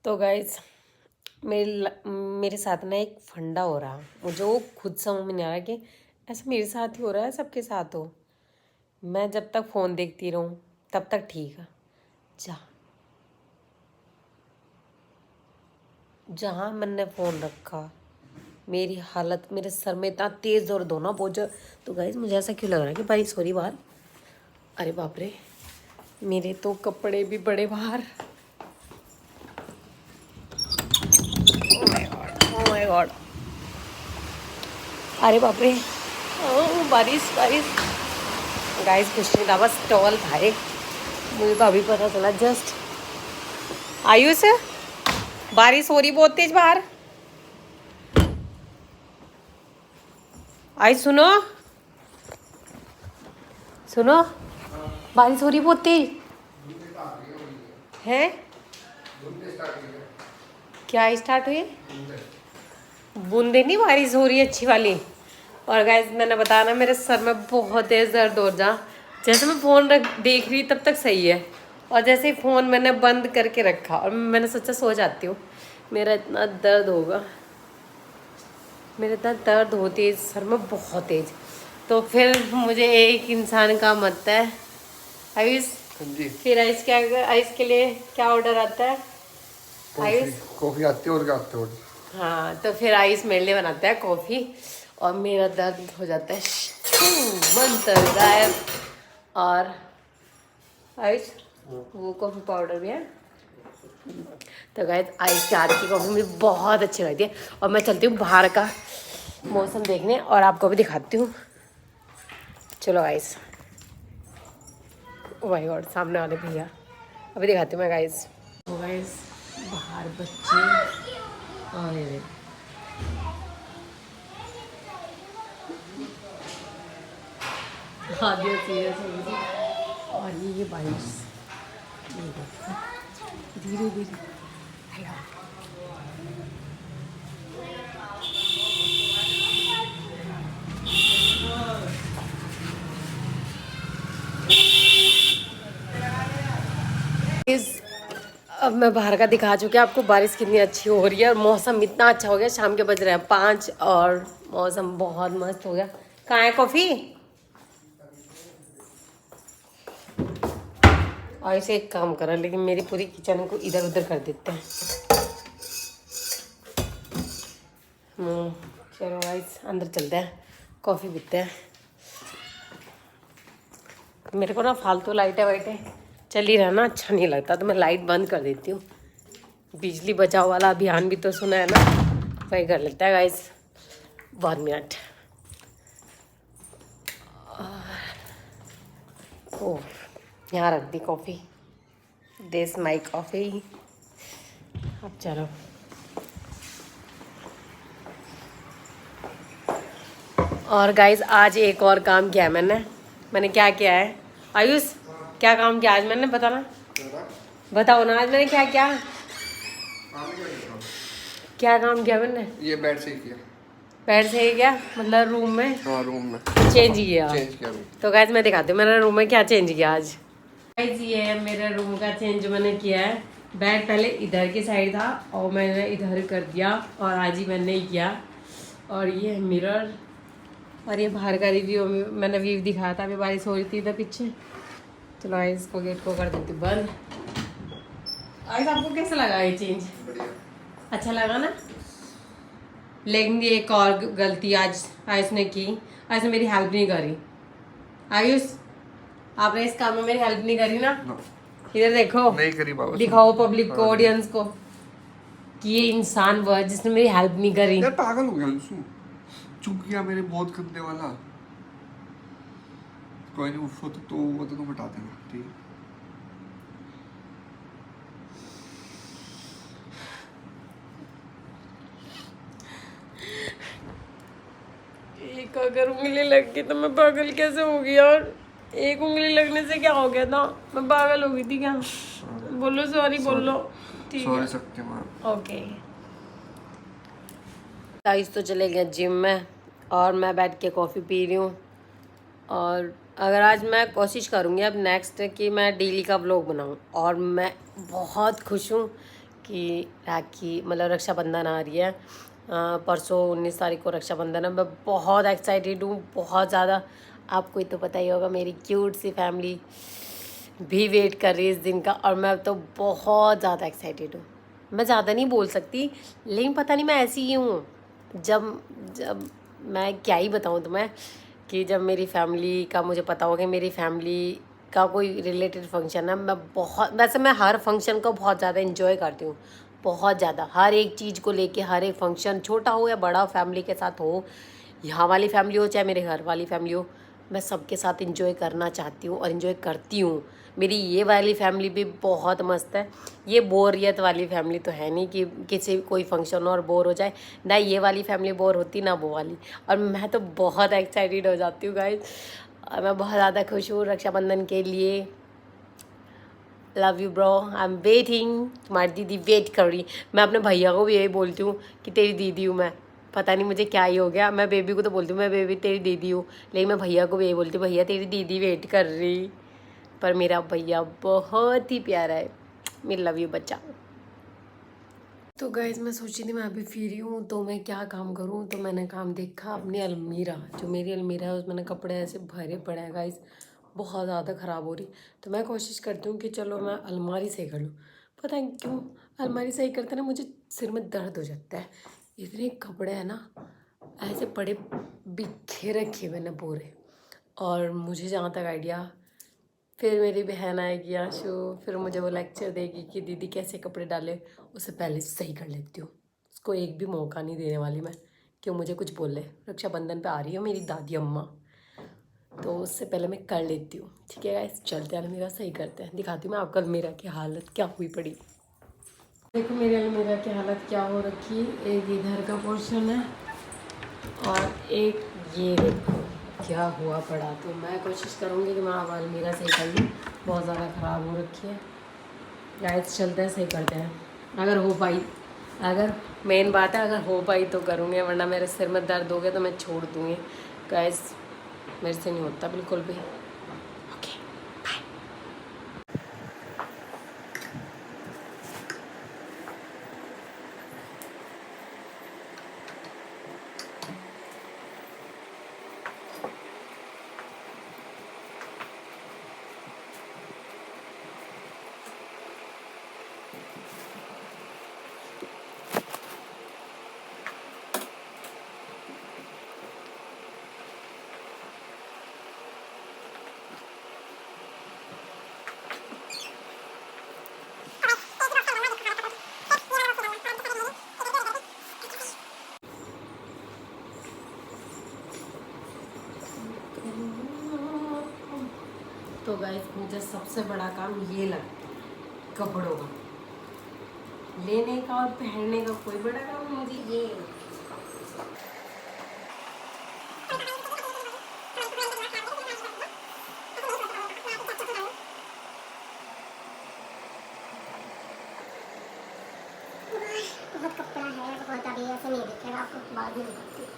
तो गाइज मेरे साथ ना एक फंडा हो रहा, मुझे वो खुद समझ में नहीं आ रहा कि ऐसा मेरे साथ ही हो रहा है, सबके साथ हो। मैं जब तक फ़ोन देखती रहूँ तब तक ठीक है। जहाँ मैंने फ़ोन रखा मेरी हालत, मेरे सर में इतना तेज़ दर्द होना बहुत। तो गाइज मुझे ऐसा क्यों लग रहा है कि बारिश हो रही बाहर। अरे बाप रे, मेरे तो कपड़े भी बड़े बाहर। ओह माय गॉड, अरे बाप रे, बारिश बारिश। गाइस कुछ नहीं था, बस टॉवल था एक, मुझे तो अभी पता चला जस्ट। आयुष, बारिश हो रही बहुत तेज बाहर। आयुष सुनो सुनो, बारिश हो रही बहुत तेज है। क्या स्टार्ट हुई? बूंदे नहीं, बारिश हो रही है अच्छी वाली। और गाइस मैंने बताया ना, मेरे सर में बहुत तेज दर्द हो जा। जैसे मैं फ़ोन देख रही तब तक सही है, और जैसे ही फ़ोन मैंने बंद करके रखा और मैंने सोचा सो जाती हूँ, मेरा इतना दर्द होगा, मेरा इतना दर्द होती है सर में बहुत तेज। तो फिर मुझे एक इंसान का मत है आयुष जी। फिर आयुष क्या, आयुष के लिए क्या ऑर्डर आता है? आयुष कॉफी आती है और क्या आते हैं? हाँ, तो फिर आयुष मेरे लिए बनाता है कॉफ़ी और मेरा दर्द हो जाता है मंतर गायब। और आयुष वो कॉफ़ी पाउडर भी है। तो गाइस आयुष के हाथ की कॉफ़ी मुझे बहुत अच्छी लगती है। और मैं चलती हूँ बाहर का मौसम देखने और आपको भी दिखाती हूँ। चलो गाइस, ओ माय गॉड, सामने वाले भैया, अभी दिखाती हूँ मैं गाइस। तो गाइस बाहर बच्चे और ये आधी सीरियस हो गई। और ये बारिश धीरे धीरे। अब मैं बाहर का दिखा चुकी हूँ आपको, बारिश कितनी अच्छी हो रही है और मौसम इतना अच्छा हो गया। शाम के बज रहे हैं 5 और मौसम बहुत मस्त हो गया। कहाँ है कॉफ़ी? और इसे एक काम करा, लेकिन मेरी पूरी किचन को इधर उधर कर देते हैं। चलो गाइस अंदर चलते हैं, कॉफ़ी पीते हैं। मेरे को ना फालतू लाइटें वाइटें चल ही रहना अच्छा नहीं लगता, तो मैं लाइट बंद कर देती हूँ। बिजली बचाओ वाला अभियान भी तो सुना है ना, वही कर लेता है गाइस। 1 मिनट। ओह, यहाँ रख दी कॉफ़ी, दिस माई कॉफ़ी। अब चलो, और गाइस आज एक और काम किया है मैंने क्या किया है आयुष? क्या काम किया आज मैंने, बताना, बताओ ना आज मैंने क्या किया? क्या काम किया मैंने? ये बेड से किया। बेड से ही क्या मतलब? रूम में? हाँ रूम में चेंज किया। चेंज किया। तो गाइस मैं दिखाती हूँ मैंने रूम में क्या चेंज किया आज। गाइस ये है मेरे रूम का चेंज मैंने किया है। बेड पहले इधर की साइड था और मैंने इधर कर दिया, और आज ही मैंने ही किया। और ये मिरर, और ये बाहर का रिव्यू मैंने व्यू दिखाया था, अभी बारिश हो रही थी इधर पीछे। चलो इसको गेट को कर देती बंद। आज आपको कैसा लगा ये चेंज? अच्छा लगा ना? लेकिन ये एक और गलती आज आयुष ने की, आयुष ने मेरी हेल्प नहीं करी। आयुष आपने इस काम में मेरी हेल्प नहीं करी ना? इधर देखो, नहीं करी बाबा। दिखाओ पब्लिक को, ऑडियंस को कि ये इंसान वह जिसने मेरी हेल्प नहीं करी। यार पागल हो गया लुसू, चुप किया मेरे बहुत गंदे वाला। कोई नहीं, वो तो बता देना, ठीक है? एक अगर उंगली लग गई तो मैं पागल कैसे होगी यार? एक उंगली लगने से क्या हो गया था? मैं पागल हो गई थी क्या? बोलो सॉरी, बोलो। ठीक है, शक्तिमान। ओके। गाइस तो चले गए जिम में और मैं बैठ के कॉफ़ी पी रही हूँ। और अगर आज मैं कोशिश करूँगी अब नेक्स्ट कि मैं डेली का व्लॉग बनाऊँ। और मैं बहुत खुश हूँ कि राखी मतलब रक्षाबंधन आ रही है। परसों 19 तारीख को रक्षाबंधन है। मैं बहुत एक्साइटेड हूँ, बहुत ज़्यादा। आपको ही तो पता ही होगा, मेरी क्यूट सी फैमिली भी वेट कर रही है इस दिन का, और मैं तो बहुत ज़्यादा एक्साइटेड हूँ। मैं ज़्यादा नहीं बोल सकती, लेकिन पता नहीं मैं ऐसी ही हूँ। जब जब मैं क्या ही बताऊँ तुम्हें कि जब मेरी फैमिली का मुझे पता होगा कि मेरी फैमिली का कोई रिलेटेड फंक्शन है, मैं बहुत, वैसे मैं हर फंक्शन को बहुत ज़्यादा इन्जॉय करती हूँ, बहुत ज़्यादा। हर एक चीज़ को लेके, हर एक फंक्शन छोटा हो या बड़ा, फैमिली के साथ हो, यहाँ वाली फैमिली हो चाहे मेरे घर वाली फैमिली हो, मैं सबके साथ इंजॉय करना चाहती हूँ और इंजॉय करती हूँ। मेरी ये वाली फैमिली भी बहुत मस्त है। ये बोरियत वाली फैमिली तो है नहीं कि किसी कोई फंक्शन हो और बोर हो जाए, ना ये वाली फैमिली बोर होती ना वो वाली। और मैं तो बहुत एक्साइटेड हो जाती हूँ गाइस, और मैं बहुत ज़्यादा खुश हूँ रक्षाबंधन के लिए। Love you bro, I am waiting. तुम्हारी दीदी वेट कर रही। मैं अपने भैया को भी यही बोलती हूँ कि तेरी दीदी हूँ मैं। पता नहीं मुझे क्या ही हो गया, मैं बेबी को तो बोलती हूँ मैं बेबी तेरी दीदी हूँ, लेकिन मैं भैया को भी यही बोलती हूँ भैया तेरी दीदी वेट कर रही। पर मेरा भैया बहुत ही प्यारा है। मैं लव यू बच्चा। तो गाइज मैं सोची थी मैं अभी फ्री हूँ तो मैं क्या काम करूँ, तो मैंने काम देखा अपनी अलमीरा, जो मेरी अलमीरा है उसमें कपड़े ऐसे भरे पड़े हैं गाइज, बहुत ज़्यादा ख़राब हो रही। तो मैं कोशिश करती हूँ कि चलो मैं अलमारी सही कर लूँ। पता है क्यों अलमारी सही करते ना मुझे सिर में दर्द हो जाता है। इतने कपड़े हैं ना ऐसे पड़े बिखे रखे मैंने पूरे। और मुझे जहाँ तक आइडिया, फिर मेरी बहन आएगी आशु, फिर मुझे वो लेक्चर देगी कि दीदी कैसे कपड़े डाले, उससे पहले सही कर लेती हूँ। उसको एक भी मौका नहीं देने वाली मैं कि वो मुझे कुछ बोले। रक्षाबंधन पे आ रही है मेरी दादी अम्मा, तो उससे पहले मैं कर लेती हूँ। ठीक है गाइस, चलते हैं अलमीरा सही करते हैं, दिखाती हूँ मैं आपको अलमीरा की हालत क्या हुई पड़ी। देखो मेरी अलमीरा की हालत क्या हो रखी है। एक इधर का पोर्शन है और एक ये देखो क्या हुआ पड़ा। तो मैं कोशिश करूँगी कि मैं अब अलमीरा सही कर लूँ, बहुत ज़्यादा ख़राब हो रखी है। गाइस चलते हैं सही करते हैं, अगर हो पाई, अगर मेन बात है अगर हो पाई तो करूँगी, वरना मेरे सिर में दर्द हो गया तो मैं छोड़ दूँगी। गाइस मेरे से नहीं होता बिल्कुल भी। Okay bye. तो गाइस मुझे सबसे बड़ा काम ये लगता है कपड़ों का, लेने का और पहनने का कोई बड़ा काम मुझे ये बहुत कपड़ा है, बहुत अभी ऐसे नहीं दिखेगा आपको, बाद में दिखाती हूँ।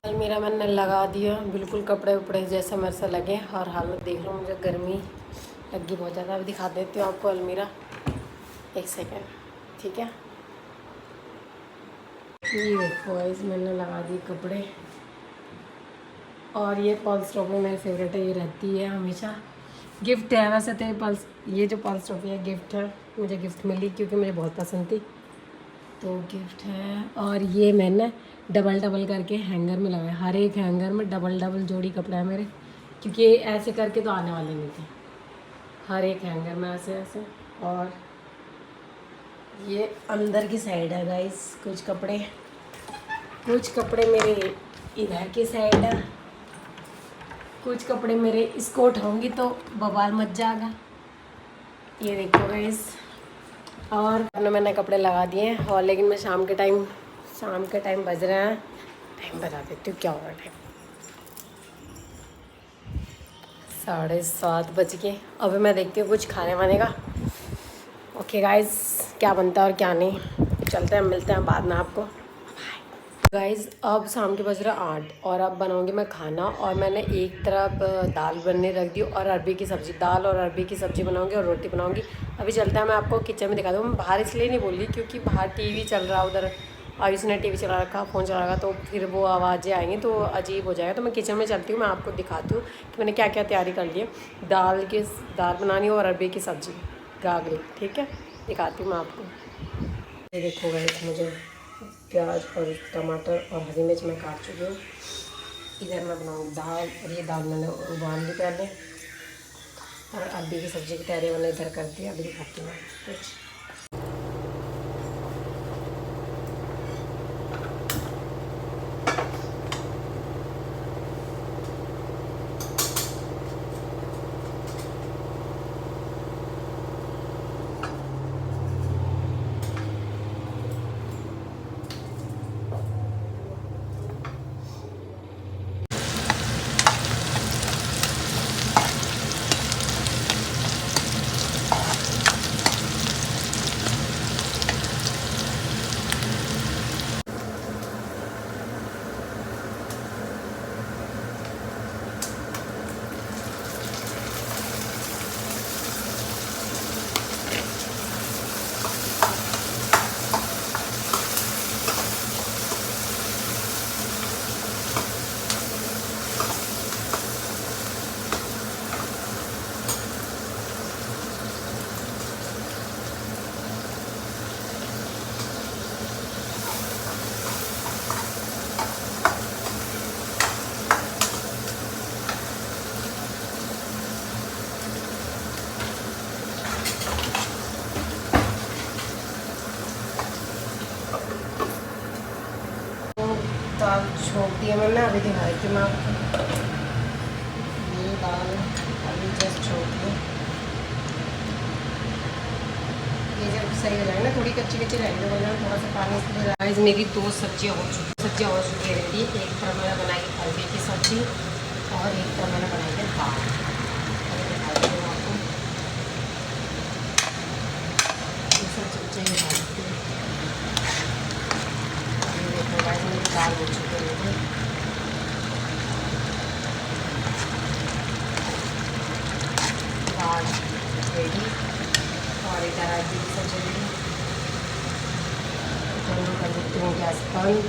अलमीरा मैंने लगा दिया, बिल्कुल कपड़े उपड़े जैसे मेरे से लगे। और हालत देख लो, मुझे गर्मी लगी बहुत ज़्यादा। अभी दिखा देती हूँ आपको अलमीरा, एक सेकेंड, ठीक है। ये देखो इस मैंने लगा दिए कपड़े, और ये पल्स ट्रॉफी मेरी फेवरेट है, ये रहती है हमेशा। गिफ्ट है वैसे तो पल्स, ये जो पल्स ट्रॉफी है गिफ्ट है, मुझे गिफ्ट मिली क्योंकि मुझे बहुत पसंद थी, तो गिफ्ट है। और ये मैंने डबल डबल करके हैंगर में लगाया, हर एक हैंगर में डबल डबल जोड़ी कपड़ा है मेरे, क्योंकि ऐसे करके तो आने वाले नहीं थे, हर एक हैंगर में ऐसे ऐसे। और ये अंदर की साइड है गाइस, कुछ कपड़े मेरे इधर की साइड है, कुछ कपड़े मेरे इसको उठाऊंगी तो बवाल मच जाएगा। ये देखो गाइस, और मैंने कपड़े लगा दिए हैं। और लेकिन मैं शाम के टाइम बज रहे हैं, टाइम बता देती हूँ क्या हो रहा है। टाइम 7:30 बज गए। अभी मैं देखती हूँ कुछ खाने वाने का। ओके गाइस, क्या बनता है और क्या नहीं, चलते हैं, मिलते हैं बाद में आपको। गाइज़ अब शाम के बज रहा 8 और अब बनाऊंगी मैं खाना। और मैंने एक तरफ दाल बनने रख दी और अरबी की सब्ज़ी, दाल और अरबी की सब्ज़ी बनाऊंगी और रोटी बनाऊंगी। अभी चलता है, मैं आपको किचन में दिखा दूँ। मैं बाहर इसलिए नहीं बोल रही क्योंकि बाहर टीवी चल रहा, उधर आयुष ने टीवी चला रखा, फ़ोन चला रखा, तो फिर वो आवाज़ें आएंगी तो अजीब हो जाएगा। तो मैं किचन में चलती हूँ, मैं आपको दिखाती हूँ कि मैंने क्या क्या तैयारी कर ली है। दाल बनानी और अरबी की सब्ज़ी गागरी, ठीक है, दिखाती हूँ मैं आपको। ये देखो गाइस, मुझे प्याज और टमाटर और हरी मिर्च मैं काट चुकी हूँ। इधर मैं बनाऊँ दाल, और ये दाल मैंने उबाल ली पहले, और अरबी की सब्ज़ी की तैयारी मैंने इधर कर दी। अभी दिखाती हूँ कुछ। दाल छोंक दिया मैंने, अभी दिखाई थी मैं आपको। ये दाल अभी जस्ट छोंक दी। ये जब सही हो जाएगा ना, थोड़ी कच्ची कच्ची रहेगी, तो थोड़ा सा पानी इसलिए। गाइस मेरी 2 सब्जियां हो चुकी है रेडी। एक तरफ मैंने बनाई अरबी की सब्ज़ी और एक तरफ मैंने बनाई है दाल। दिखाती हूँ आपको, ये सब सब्जियाँ डालती हूँ। देखो गाइस मेरी दाल हो चुकी है रेडी। दाल रेडी और इधर अरबी की सब्जी रेडी। दोनों कर देती हूँ गैस बंद।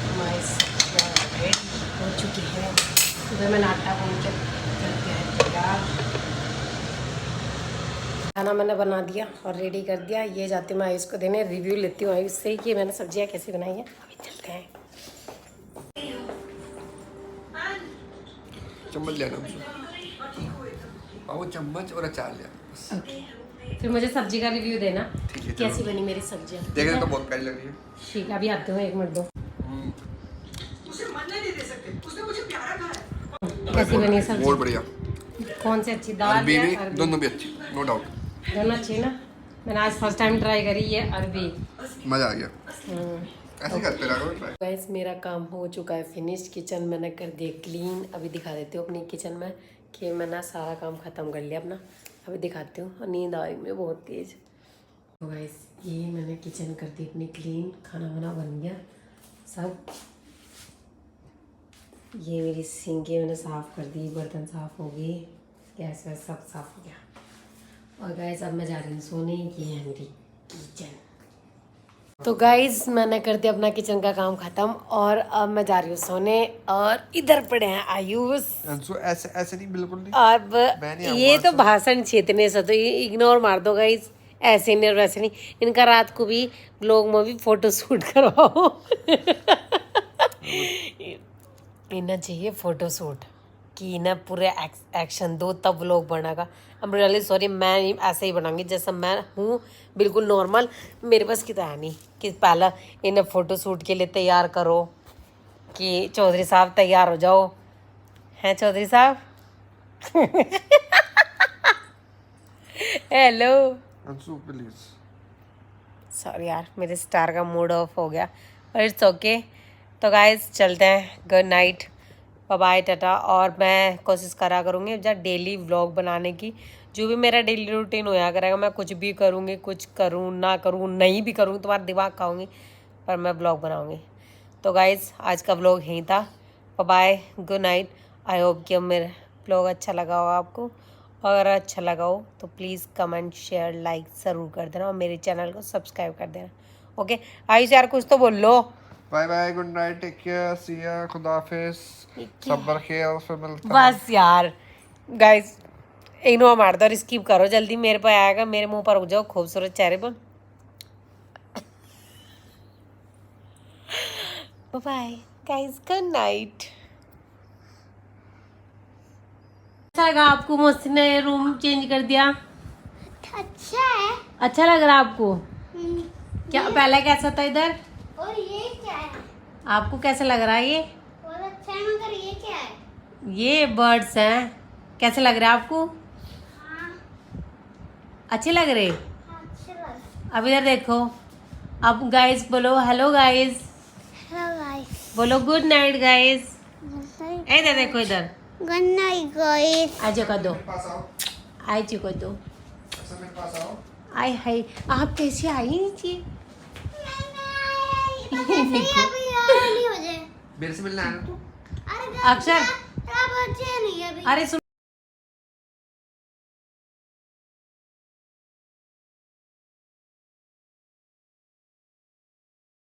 हमारी रेडी हो चुकी है। उधर मैंने आटा भून के कर दिया है तैयार। खाना मैंने बना दिया और रेडी कर दिया। ये जाती हूँ मैं आयुष को देने, रिव्यू लेती हूँ आयुष से कि मैंने सब्जियाँ कैसे बनाई हैं। अभी चलते हैं। चम्मच लिया वो चम्मच और अचार लिया। ओके, फिर मुझे सब्जी का रिव्यू देना, ठीक है, कैसी बनी मेरी सब्जियाँ। देखने तो बहुत प्यारी लग रही है। ठीक है, अभी आते हो, 1 मिनट दो। उसे मन नहीं दे सकते, उसने मुझे प्यारा कहा है। कैसी बनी है सब्जी? बहुत बढ़िया। कौन सी अच्छी, दाल अरबी या भी, अरबी? दोनों भी अच्छी, नो डाउट। दोनों अच्छी ना। मैंने आज फर्स्ट टाइम ट्राई करी ये अरबी। मजा आ गया। ऐसे करते रहो ट्राई। गाइस मेरा काम हो चुका है फिनिश। किचन मैंने कर दिया क्लीन। अभी दिखा देती हूँ अपनी किचन में कि मैंने सारा काम ख़त्म कर लिया अपना। अभी दिखाती हूँ, और नींद आ रही मुझे बहुत तेज़। तो गाइस ये मैंने किचन कर दी अपनी क्लीन, खाना वाना बन गया सब। ये मेरी सिंकें मैंने साफ़ कर दी, बर्तन साफ़ हो गए, गैस वैस सब साफ़ हो गया। और गाइस अब मैं जा रही हूँ सोने। ये है मेरी किचन। तो गाइज मैंने कर दिया अपना किचन का काम ख़त्म और अब मैं जा रही हूँ सोने। और इधर पड़े हैं आयुष। ऐसे ऐसे नहीं, बिल्कुल नहीं। अब ये तो भाषण छेदने से, तो ये इग्नोर मार दो गाइज। ऐसे नहीं और वैसे नहीं, इनका रात को भी ब्लॉग में भी फोटो शूट करवाओ। इन्हें चाहिए फोटो शूट कि ना पूरे एक्शन दो तब व्लॉग बनेगा। आई एम रियली सॉरी, मैं ऐसे ही बनाऊंगी जैसा मैं हूँ, बिल्कुल नॉर्मल। मेरे पास की तो है नहीं कि पहला इन्हें फ़ोटो शूट के लिए तैयार करो कि चौधरी साहब तैयार हो जाओ। हैं चौधरी साहब? हेलो। अंशु प्लीज। सॉरी यार, मेरे स्टार का मूड ऑफ हो गया, पर इट्स ओके। तो गाइस चलते हैं, good night, bye bye, tata. और मैं कोशिश करा करूँगी जब डेली व्लॉग बनाने की, जो भी मेरा डेली रूटीन होया करेगा। मैं कुछ भी करूँगी, कुछ करूँ ना करूँ, नहीं भी करूँ, तुम्हारा दिमाग खाऊंगी, पर मैं व्लॉग बनाऊँगी। तो गाइज आज का व्लॉग यहीं था। Bye, good night. I hope कि मेरा व्लॉग अच्छा लगा हो आपको। अगर अच्छा लगा हो तो प्लीज़ कमेंट शेयर लाइक ज़रूर कर देना और मेरे चैनल को सब्सक्राइब कर देना। ओके आयुष यार कुछ तो बोल लो। Bye bye, good night, take care, see ya, खुदा हाफिज, सब्र खैर, फिर मिलते हैं। बस यार गाइज इग्नोर मार दो और स्किप करो जल्दी। मेरे पे आएगा, मेरे मुंह पर रुक जाओ खूबसूरत चेहरे पर। Bye guys, good night. अच्छा लगा आपको? मौसी ने रूम चेंज कर दिया, अच्छा है। अच्छा लग रहा है आपको? क्या पहले कैसा था इधर? और ये क्या है? आपको कैसा लग रहा है ये? और अच्छा है, मगर ये क्या है? ये बर्ड्स हैं। कैसे लग रहा है आपको? हाँ, अच्छे लग रहे? अच्छा लग। अब इधर देखो, अब गाइस बोलो हेलो गाइस, हेलो गाइस। बोलो गुड नाइट गाइस। इधर देखो, इधर गुड नाइट गाइस। आज कर दो, पास आओ, आज कर दो। ऐसे मेरे पास आओ। आय हाय, आप कैसे आई नीचे? नहीं हो जाए। मेरे से मिलना है। अरे अक्षर, नहीं अभी। अरे सुन